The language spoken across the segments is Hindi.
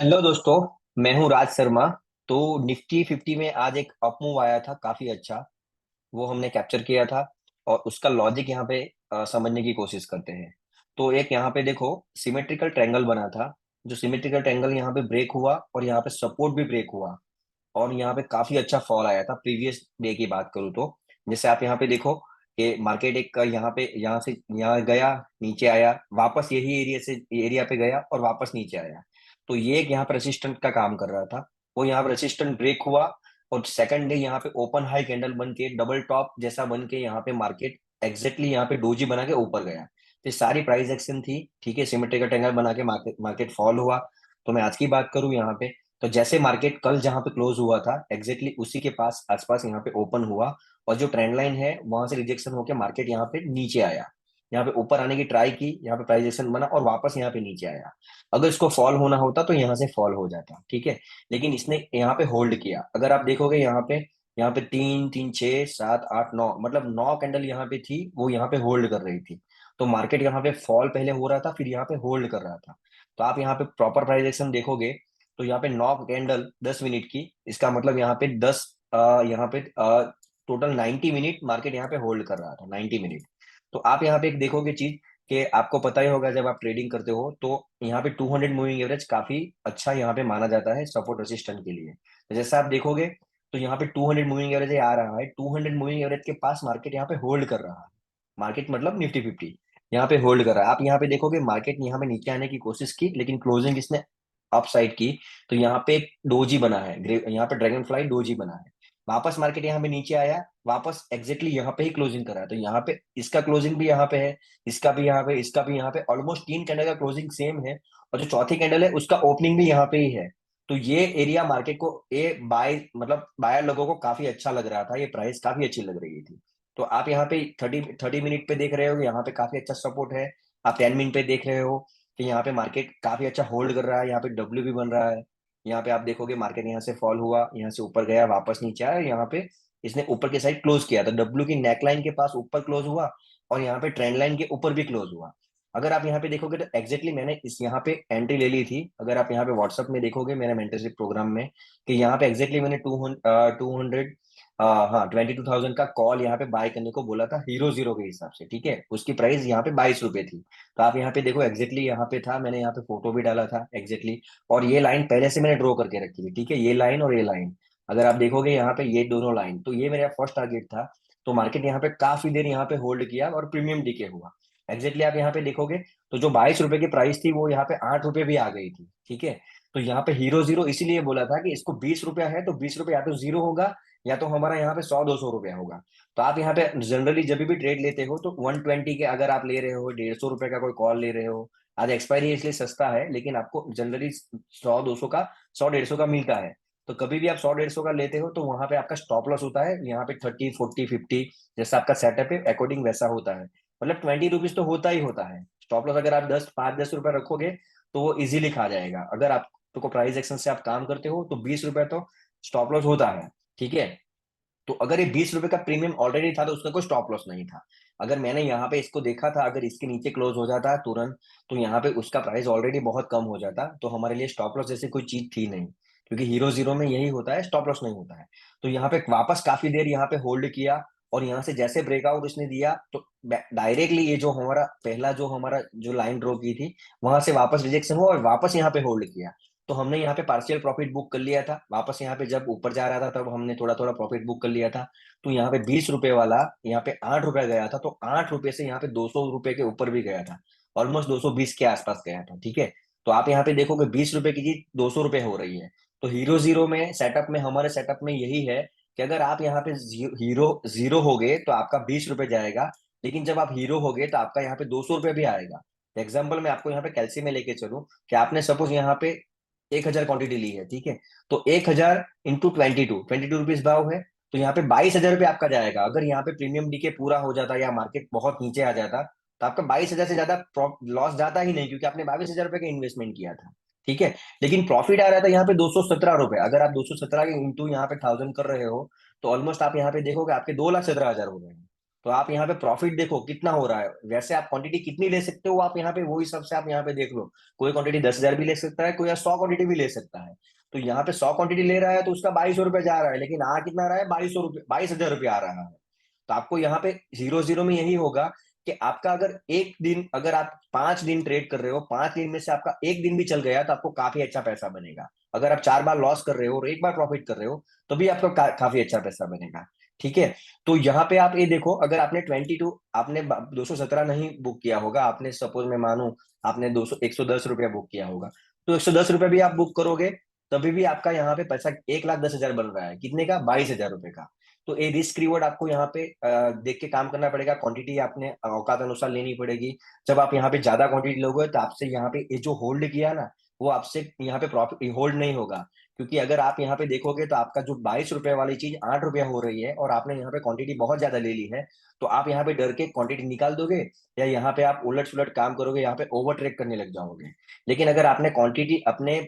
हेलो दोस्तों। मैं हूं राज शर्मा। तो निफ्टी 50 में आज एक अप मूव आया था, काफी अच्छा। वो हमने कैप्चर किया था और उसका लॉजिक यहाँ पे समझने की कोशिश करते हैं। तो एक यहाँ पे देखो, सिमेट्रिकल ट्रायंगल बना था। जो सिमेट्रिकल ट्रायंगल यहाँ पे ब्रेक हुआ और यहाँ पे सपोर्ट भी ब्रेक हुआ और यहाँ पे काफी अच्छा फॉल आया था प्रीवियस डे की बात करूँ तो। जैसे आप यहाँ पे देखो कि मार्केट एक यहाँ से यहाँ गया, नीचे आया, वापस यही एरिया पे गया और वापस नीचे आया। तो ये एक यहाँ पे रेसिस्टेंट का काम कर रहा था। वो यहाँ पे रेसिस्टेंट ब्रेक हुआ और सेकंड डे यहाँ पे ओपन हाई कैंडल बन के डबल टॉप जैसा बन के यहाँ पे मार्केट एग्जैक्टली यहाँ पे डोजी बना के ऊपर गया। तो ये सारी प्राइस एक्शन थी, ठीक है। सिमेट्रिकल ट्रायंगल बना के मार्केट मार्केट फॉल हुआ। तो मैं आज की बात करूं यहाँ पे, तो जैसे मार्केट कल जहां पे क्लोज हुआ था एग्जैक्टली उसी के पास आसपास यहाँ पे ओपन हुआ और जो ट्रेंड लाइन है वहां से रिजेक्शन होकर मार्केट यहाँ पे नीचे आया। यहाँ पे ऊपर आने की ट्राई की, यहाँ पे प्राइस एक्शन बना और वापस यहाँ पे नीचे आया। अगर इसको फॉल होना होता तो यहाँ से फॉल हो जाता, ठीक है। लेकिन इसने यहाँ पे होल्ड किया। अगर आप देखोगे यहाँ पे 3 3 6 7 8 9, मतलब 9 कैंडल यहाँ पे थी, वो यहाँ पे होल्ड कर रही थी। तो मार्केट यहाँ पे फॉल पहले हो रहा था, फिर यहाँ पे होल्ड कर रहा था। तो आप यहाँ पे प्रॉपर प्राइस एक्शन देखोगे तो यहाँ पे 9 कैंडल 10 मिनट की, इसका मतलब यहाँ पे यहाँ पे टोटल 90 मिनट मार्केट यहाँ पे होल्ड कर रहा था, 90 मिनट। तो आप यहाँ पे एक देखोगे चीज कि आपको पता ही होगा, जब आप ट्रेडिंग करते हो तो यहाँ पे 200 मूविंग एवरेज काफी अच्छा यहाँ पे माना जाता है सपोर्ट रेसिस्टेंट के लिए। तो जैसा आप देखोगे तो यहाँ पे 200 मूविंग एवरेज आ रहा है, 200 मूविंग एवरेज के पास मार्केट यहाँ पे होल्ड कर रहा है। मार्केट मतलब निफ्टी 50 यहाँ पे होल्ड कर रहा है। आप यहाँ पे देखोगे मार्केट ने यहाँ पे नीचे आने की कोशिश की लेकिन क्लोजिंग इसने अप साइड की। तो यहाँ पे एक डोजी बना है, यहाँ पे ड्रैगन फ्लाई डोजी बना है। वापस मार्केट यहाँ पे नीचे आया, वापस एग्जैक्टली यहाँ पे ही क्लोजिंग करा है। तो यहाँ पे इसका क्लोजिंग भी यहाँ पे है, इसका भी यहाँ पे, इसका भी यहाँ पे, ऑलमोस्ट 3 कैंडल का क्लोजिंग सेम है। और जो चौथी कैंडल है उसका ओपनिंग भी यहाँ पे ही है। तो ये एरिया मार्केट को ए बाय मतलब बायर लोगों को काफी अच्छा लग रहा था, ये प्राइस काफी अच्छी लग रही थी। तो आप यहाँ पे 30 मिनट पे देख रहे हो, यहाँ पे काफी अच्छा सपोर्ट है। आप 10 मिनट पे देख रहे हो कि यहाँ पे मार्केट काफी अच्छा होल्ड कर रहा है, यहाँ पे डब्ल्यू भी बन रहा है। यहाँ पे आप देखोगे मार्केट यहाँ से फॉल हुआ, यहाँ से ऊपर गया, वापस नीचे आया, यहाँ पे इसने ऊपर के साइड क्लोज किया। तो डब्ल्यू की नेकलाइन के पास ऊपर क्लोज हुआ और यहाँ पे ट्रेंड लाइन के ऊपर भी क्लोज हुआ। अगर आप यहाँ पे देखोगे तो एग्जैक्टली मैंने इस यहाँ पे एंट्री ले ली थी। अगर आप यहाँ पे व्हाट्सअप में देखोगे मेरे मेंटरशिप प्रोग्राम में, कि यहाँ पे एग्जैक्टली मैंने 200 हाँ 22,000 का कॉल यहाँ पे बाय करने को बोला था हीरो जीरो के हिसाब से, ठीक है। उसकी प्राइस यहाँ पे 22 रुपए थी। तो आप यहाँ पे देखो एग्जैक्टली यहाँ पे था, मैंने यहाँ पे फोटो भी डाला था एग्जैक्टली। और ये लाइन पहले से मैंने ड्रॉ करके रखी थी, ठीक है, ये लाइन और ये लाइन। अगर आप देखोगे यहाँ पे ये दोनों लाइन, तो ये मेरा फर्स्ट टारगेट था। तो मार्केट यहाँ पे काफी देर यहाँ पे होल्ड किया और प्रीमियम डीके हुआ। एग्जैक्टली आप यहाँ पे देखोगे तो जो 22 रुपए की प्राइस थी वो यहाँ पे 8 रुपए भी आ गई थी, ठीक है। तो यहाँ पे हीरो जीरो इसीलिए बोला था कि इसको 20 रुपया है तो 20 रुपये या तो जीरो होगा या तो हमारा यहाँ पे 100 200 रुपया होगा। तो आप यहाँ पे जनरली जब भी ट्रेड लेते हो तो 120 के अगर आप ले रहे हो, 150 रुपए का कोई कॉल ले रहे हो, आज एक्सपायरी इसलिए सस्ता है लेकिन आपको जनरली 100 200 का, 100 150 का मिलता है। तो कभी भी आप 100 150 का लेते हो तो वहां पे आपका स्टॉप लॉस होता है यहाँ पे 30 40 50, जैसा आपका सेटअप है अकॉर्डिंग वैसा होता है। मतलब 20 रुपीज तो होता ही होता है स्टॉप लॉस। अगर आप 5 10 रुपए रखोगे तो वो इजीली खा जाएगा। अगर आपको प्राइस एक्शन से आप काम करते हो तो 20 रुपए तो स्टॉप लॉस होता है, ठीक है। तो अगर ये 20 रुपए का प्रीमियम ऑलरेडी था तो उसका कोई स्टॉप लॉस नहीं था। अगर मैंने यहाँ पे इसको देखा था, अगर इसके नीचे क्लोज हो जाता तुरंत तो यहाँ पे उसका प्राइस ऑलरेडी बहुत कम हो जाता, तो हमारे लिए स्टॉप लॉस जैसी कोई चीज थी नहीं। क्योंकि हीरो जीरो में यही होता है, स्टॉप लॉस नहीं होता है। तो यहाँ पे वापस काफी देर यहाँ पे होल्ड किया और यहाँ से जैसे ब्रेकआउट उसने दिया तो डायरेक्टली ये जो हमारा पहला जो हमारा जो लाइन ड्रॉ की थी वहां से वापस रिजेक्शन हुआ और वापस यहाँ पे होल्ड किया। तो हमने यहाँ पे पार्शियल प्रॉफिट बुक कर लिया था। वापस यहाँ पे जब ऊपर जा रहा था तब हमने थोड़ा थोड़ा प्रॉफिट बुक कर लिया था। तो यहाँ पे 20 रुपए वाला यहाँ पे 8 रुपए गया था, तो 8 रुपए से यहाँ पे 200 रुपए के ऊपर भी गया था। ऑलमोस्ट 220 के आसपास गया था, ठीक है। तो आप यहाँ पे देखोगे 20 रुपए की चीज 200 रुपए हो रही है। तो हीरो जीरो में सेटअप में, हमारे सेटअप में यही है कि अगर आप यहाँ पे हीरो जीरो हो गए तो आपका 20 रुपए जाएगा। लेकिन जब आप हीरो हो गए तो आपका यहाँ पे 200 रुपये भी आएगा। एग्जाम्पल मैं आपको यहाँ पे कैलसी में लेके चलूं कि आपने सपोज यहाँ पे 1,000 क्वांटिटी ली है, ठीक है। तो 1,000 इंटू 22 रुपीज भाव है। तो यहाँ पे 22,000 रुपये आपका जाएगा। अगर यहाँ पे प्रीमियम डीके पूरा हो जाता या मार्केट बहुत नीचे आ जाता तो आपका 22,000 से ज्यादा लॉस जाता ही नहीं, क्योंकि आपने 22,000 रुपये का इन्वेस्टमेंट किया था, ठीक है। लेकिन प्रॉफिट आ रहा था यहाँ पे 217 रुपए। अगर आप 217 के इंटू यहाँ पे 1,000 कर रहे हो तो ऑलमोस्ट आप यहाँ पे देखोगे आपके 2,17,000 हो गए हैं। तो आप यहाँ पे प्रॉफिट देखो कितना हो रहा है, वैसे आप क्वांटिटी कितनी ले सकते हो आप यहाँ पे वो हिसाब से आप यहाँ पे देख लो। कोई क्वांटिटी 10,000 भी ले सकता है, कोई 100 क्वांटिटी भी ले सकता है। तो यहाँ पे 100 क्वांटिटी ले रहा है तो उसका 2200 रुपये जा रहा है, लेकिन आ कितना रहा है, 2200 रुपये, 22,000 रुपये आ रहा है। तो आपको यहाँ पे जीरो जीरो में यही होगा कि आपका अगर एक दिन, अगर आप 5 दिन ट्रेड कर रहे हो, 5 दिन में से आपका एक दिन भी चल गया तो आपको काफी अच्छा पैसा बनेगा। अगर आप 4 बार लॉस कर रहे हो और एक बार प्रॉफिट कर रहे हो तो भी आपको काफी अच्छा पैसा बनेगा। ठीक है। तो यहाँ पे आप ये देखो, अगर आपने 22, आपने 217 नहीं बुक किया होगा, आपने सपोज मैं मानू आपने 200 110 रुपया बुक किया होगा, तो 110 रुपया भी आप बुक करोगे तभी भी आपका यहाँ पे पैसा 1,10,000 बन रहा है, कितने का, 22,000 रुपए का। तो ये रिस्क रिवॉर्ड आपको यहाँ पे देख के काम करना पड़ेगा, क्वांटिटी आपने औकात अनुसार लेनी पड़ेगी। जब आप यहाँ पे ज्यादा क्वांटिटी लोगे तो आपसे यहाँ पे ये जो होल्ड किया ना, वो आपसे यहाँ पे प्रॉफिट होल्ड नहीं होगा। क्योंकि अगर आप यहाँ पे देखोगे तो आपका जो 22 रुपए वाली चीज 8 रुपया हो रही है और आपने यहाँ पे क्वांटिटी बहुत ज्यादा ले ली है, तो आप यहाँ पे डर के क्वांटिटी निकाल दोगे, या यहाँ पे आप उलट सुलट काम करोगे, यहाँ पे ओवर ट्रेक करने लग जाओगे। लेकिन अगर आपने क्वांटिटी अपने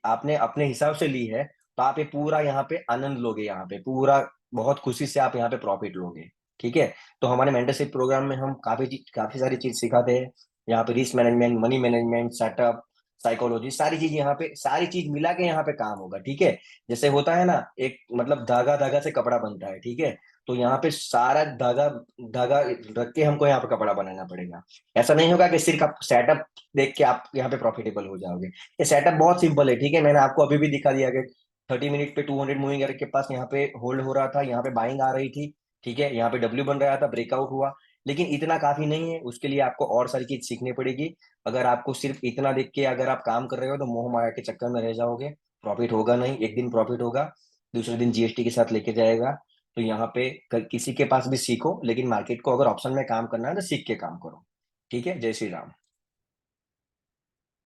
आपने अपने हिसाब से ली है तो आप ये पूरा यहाँ पे आनंद लोगे, यहाँ पे पूरा बहुत खुशी से आप यहाँ पे प्रॉफिट लोगे। ठीक है। तो हमारे मेंटरशिप प्रोग्राम में हम काफी सारी चीज सिखाते हैं। यहाँ पे risk management, money management, setup, psychology, सारी चीज यहाँ पे, सारी चीज मिला के यहाँ पे काम होगा। ठीक है। जैसे होता है ना, एक मतलब धागा धागा से कपड़ा बनता है, ठीक है। तो यहाँ पे सारा धागा धागा रख के हमको यहाँ पे कपड़ा बनाना पड़ेगा। ऐसा नहीं होगा कि सिर्फ आप सेटअप देख के आप यहाँ पे प्रॉफिटेबल हो जाओगे। ये सेटअप बहुत सिंपल है, ठीक है। मैंने आपको अभी भी दिखा दिया कि 30 मिनट पे 200 मूविंग एवरेज के पास यहाँ पे होल्ड हो रहा था, यहाँ पे बाइंग आ रही थी। ठीक है। यहाँ पे डब्ल्यू बन रहा था, ब्रेकआउट हुआ। लेकिन इतना काफी नहीं है, उसके लिए आपको और सारी चीज सीखनी पड़ेगी। अगर आपको सिर्फ इतना देख के अगर आप काम कर रहे हो तो मोह माया के चक्कर में रह जाओगे। प्रॉफिट होगा नहीं, एक दिन प्रॉफिट होगा, दूसरे दिन जीएसटी के साथ लेके जाएगा। तो यहाँ पे किसी के पास भी सीखो, लेकिन मार्केट को अगर ऑप्शन में काम करना है तो सीख के काम करो। ठीक है। जय श्री राम।